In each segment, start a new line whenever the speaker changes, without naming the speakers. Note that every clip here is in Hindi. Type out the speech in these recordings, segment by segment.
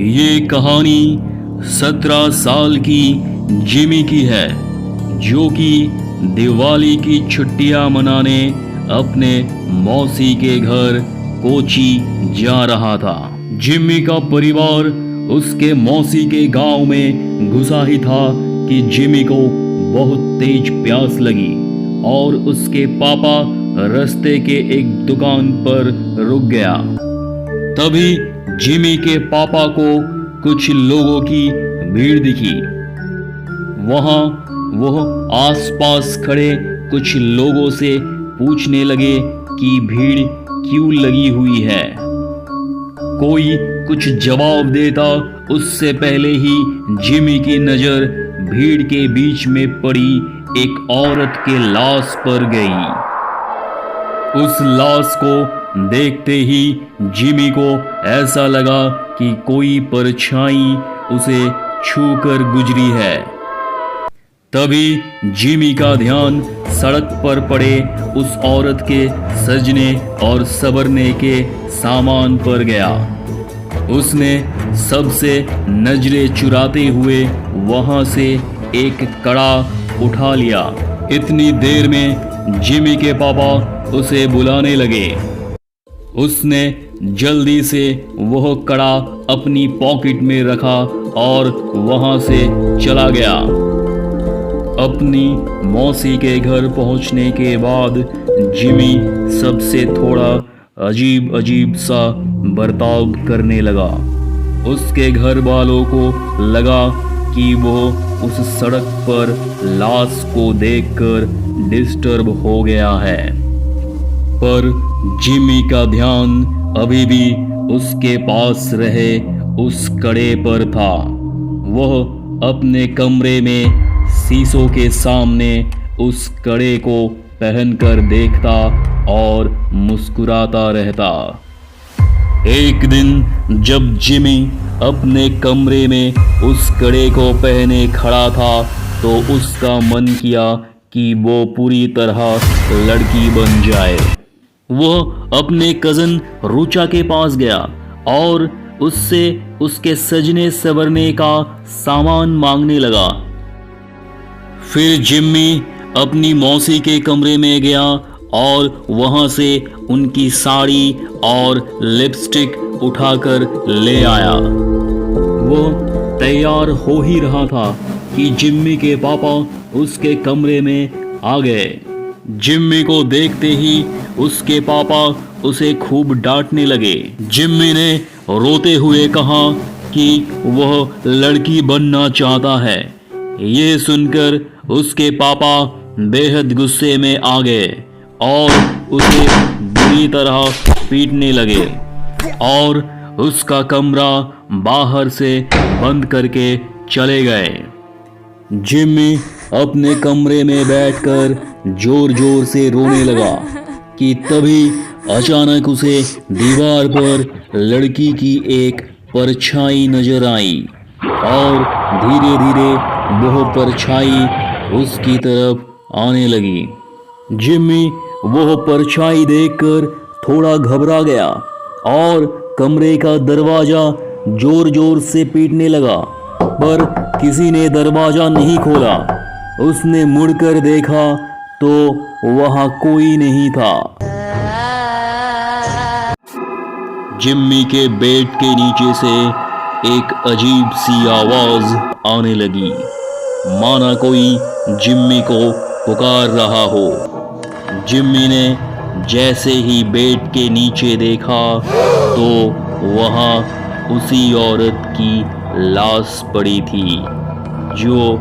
ये कहानी 17 साल की जिमी की है, जो कि दिवाली की छुट्टियां मनाने अपने मौसी के घर कोची जा रहा था। जिमी का परिवार उसके मौसी के गांव में घुसा ही था कि जिमी को बहुत तेज प्यास लगी और उसके पापा रास्ते के एक दुकान पर रुक गया। तभी जिमी के पापा को कुछ लोगों की भीड़ दिखी। वहां वो आसपास खड़े कुछ लोगों से पूछने लगे कि भीड़ क्यों लगी हुई है। कोई कुछ जवाब देता उससे पहले ही जिमी की नजर भीड़ के बीच में पड़ी एक औरत के लाश पर गई। उस लाश को देखते ही जिमी को ऐसा लगा कि कोई परछाई उसे छूकर गुजरी है। तभी जिमी का ध्यान सड़क पर पड़े उस औरत के सजने और संवरने के सामान पर गया। उसने सबसे नजरें चुराते हुए वहां से एक कड़ा उठा लिया। इतनी देर में जिमी के पापा उसे बुलाने लगे। उसने जल्दी से वह कड़ा अपनी पॉकेट में रखा और वहां से चला गया। अपनी मौसी के घर पहुंचने के बाद जिमी सबसे थोड़ा अजीब अजीब सा बर्ताव करने लगा। उसके घर वालों को लगा कि वो उस सड़क पर लाश को देखकर डिस्टर्ब हो गया है, पर जिमी का ध्यान अभी भी उसके पास रहे उस कड़े पर था। वह अपने कमरे में शीशों के सामने उस कड़े को पहनकर देखता और मुस्कुराता रहता। एक दिन जब जिमी अपने कमरे में उस कड़े को पहने खड़ा था तो उसका मन किया कि वो पूरी तरह लड़की बन जाए। वह अपने कजन रुचा के पास गया और उससे उसके सजने संवरने का सामान मांगने लगा। फिर जिम्मी अपनी मौसी के कमरे में गया और वहां से उनकी साड़ी और लिपस्टिक उठाकर ले आया। वो तैयार हो ही रहा था कि जिम्मी के पापा उसके कमरे में आ गए। जिम्मी को देखते ही उसके पापा उसे खूब डांटने लगे। जिम्मी ने रोते हुए कहा कि वह लड़की बनना चाहता है। यह सुनकर उसके पापा बेहद गुस्से में आ गए और उसे बुरी तरह पीटने लगे और उसका कमरा बाहर से बंद करके चले गए। जिम्मी अपने कमरे में बैठकर जोर जोर से रोने लगा कि तभी अचानक उसे दीवार पर लड़की की एक परछाई नजर आई और धीरे धीरे वह परछाई उसकी तरफ आने लगी। जिम्मी वह परछाई देखकर थोड़ा घबरा गया और कमरे का दरवाजा जोर जोर से पीटने लगा, पर किसी ने दरवाजा नहीं खोला। उसने मुड़कर देखा तो वहां कोई नहीं था। जिम्मी के बेड के नीचे से एक अजीब सी आवाज आने लगी, माना कोई जिम्मी को पुकार रहा हो। जिम्मी ने जैसे ही बेड के नीचे देखा तो वहां उसी औरत की लाश पड़ी थी जो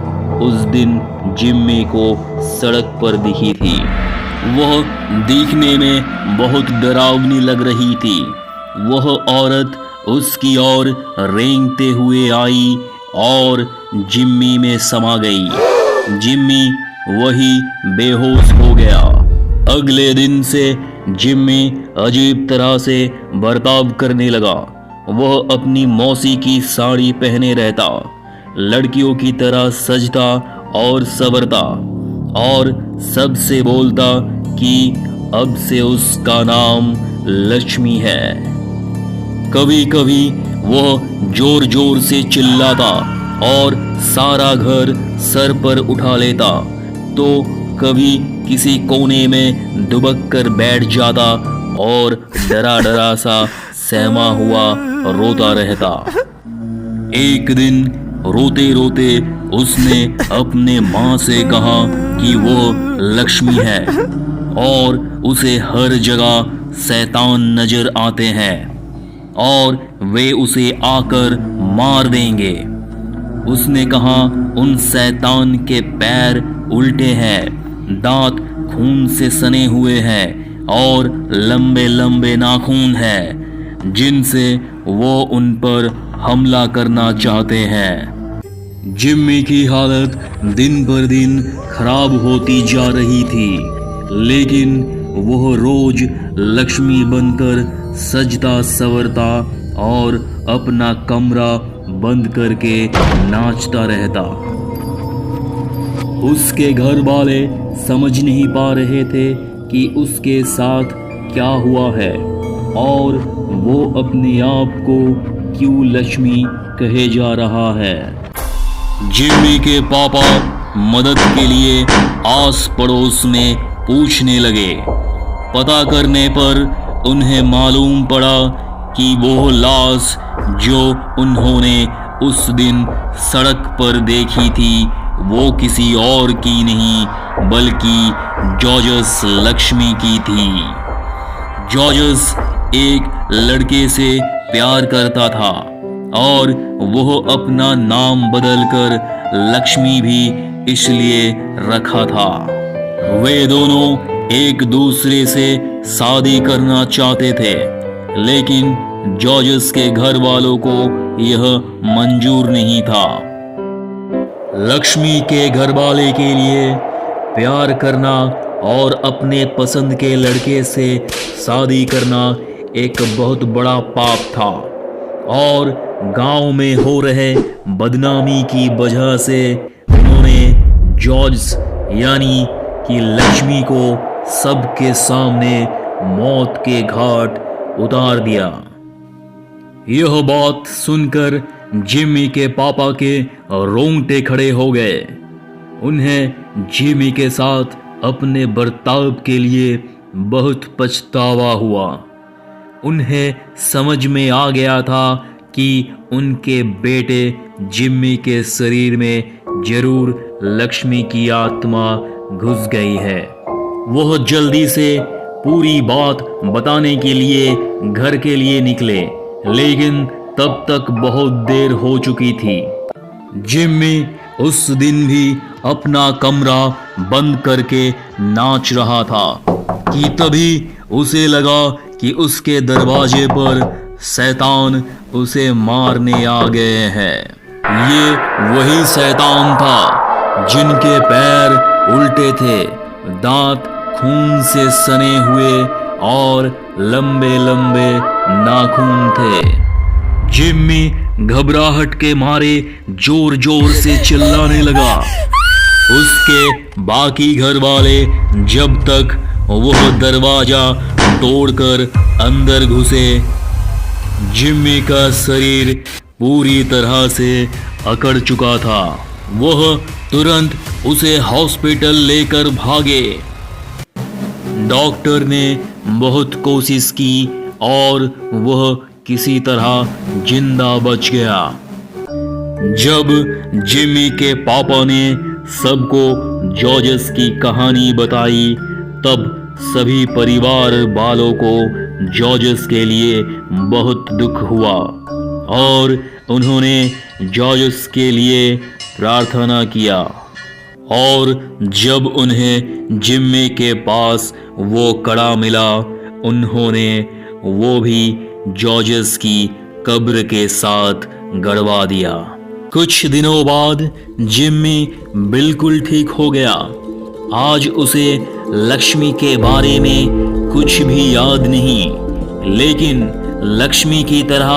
उस दिन जिम्मी को सड़क पर दिखी थी। वह दिखने में बहुत डरावनी लग रही थी। वह औरत उसकी ओर रेंगते हुए आई और जिम्मी में समा गई। जिम्मी वही बेहोश हो गया। अगले दिन से जिम्मी अजीब तरह से बर्ताव करने लगा। वह अपनी मौसी की साड़ी पहने रहता, लड़कियों की तरह सजता और संवरता और सबसे बोलता कि अब से उसका नाम लक्ष्मी है। कभी कभी वह जोर जोर से चिल्लाता और सारा घर सर पर उठा लेता, तो कभी किसी कोने में दुबक कर बैठ जाता और डरा डरा सा सहमा हुआ रोता रहता। एक दिन रोते रोते उसने अपने माँ से कहा कि वो लक्ष्मी है और उसे हर जगह शैतान नजर आते हैं और वे उसे आकर मार देंगे। उसने कहा उन शैतान के पैर उल्टे हैं, दांत खून से सने हुए हैं और लंबे लंबे नाखून हैं, जिनसे वो उन पर हमला करना चाहते हैं। जिम्मी की हालत दिन पर दिन खराब होती जा रही थी, लेकिन वह रोज लक्ष्मी बनकर सजता संवरता और अपना कमरा बंद करके नाचता रहता। उसके घर वाले समझ नहीं पा रहे थे कि उसके साथ क्या हुआ है और वो अपने आप को क्यों लक्ष्मी कहे जा रहा है। जिम्मी के पापा मदद के लिए आस पड़ोस में पूछने लगे। पता करने पर उन्हें मालूम पड़ा कि वो लाश जो उन्होंने उस दिन सड़क पर देखी थी वो किसी और की नहीं बल्कि जॉर्जस लक्ष्मी की थी। जॉर्जस एक लड़के से प्यार करता था और वो अपना नाम बदलकर लक्ष्मी भी इसलिए रखा था। वे दोनों एक दूसरे से शादी करना चाहते थे, लेकिन जॉर्जस के घर वालों को यह मंजूर नहीं था। लक्ष्मी के घर वाले के लिए प्यार करना और अपने पसंद के लड़के से शादी करना एक बहुत बड़ा पाप था और गांव में हो रहे बदनामी की वजह से उन्होंने जॉर्ज यानी कि लक्ष्मी को सबके सामने मौत के घाट उतार दिया। यह बात सुनकर जिम्मी के पापा के रोंगटे खड़े हो गए। उन्हें जिम्मी के साथ अपने बर्ताव के लिए बहुत पछतावा हुआ। उन्हें समझ में आ गया था कि उनके बेटे जिम्मी के शरीर में जरूर लक्ष्मी की आत्मा घुस गई है। वह जल्दी से पूरी बात बताने के लिए घर के लिए निकले, लेकिन तब तक बहुत देर हो चुकी थी। जिम्मी उस दिन भी अपना कमरा बंद करके नाच रहा था कि तभी उसे लगा कि उसके दरवाजे पर शैतान उसे मारने आ गए हैं। ये वही शैतान था जिनके पैर उल्टे थे, दांत खून से सने हुए और लंबे लंबे नाखून थे। जिम्मी घबराहट के मारे जोर जोर से चिल्लाने लगा। उसके बाकी घर वाले जब तक वह दरवाजा तोड़कर अंदर घुसे, जिम्मी का शरीर पूरी तरह से अकड़ चुका था। वह तुरंत उसे हॉस्पिटल लेकर भागे। डॉक्टर ने बहुत कोशिश की और वह किसी तरह जिंदा बच गया। जब जिम्मी के पापा ने सबको जॉर्जस की कहानी बताई, तब सभी परिवार वालों को जॉर्जस के लिए बहुत दुख हुआ और उन्होंने जॉर्जस के लिए प्रार्थना किया। और जब उन्हें जिम्मी के पास वो कड़ा मिला, उन्होंने वो भी जॉर्जस की कब्र के साथ गड़वा दिया। कुछ दिनों बाद जिम्मी बिल्कुल ठीक हो गया। आज उसे लक्ष्मी के बारे में कुछ भी याद नहीं, लेकिन लक्ष्मी की तरह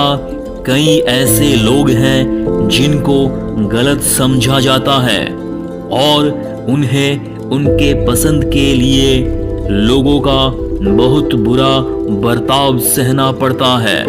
कई ऐसे लोग हैं जिनको गलत समझा जाता है और उन्हें उनके पसंद के लिए लोगों का बहुत बुरा बर्ताव सहना पड़ता है।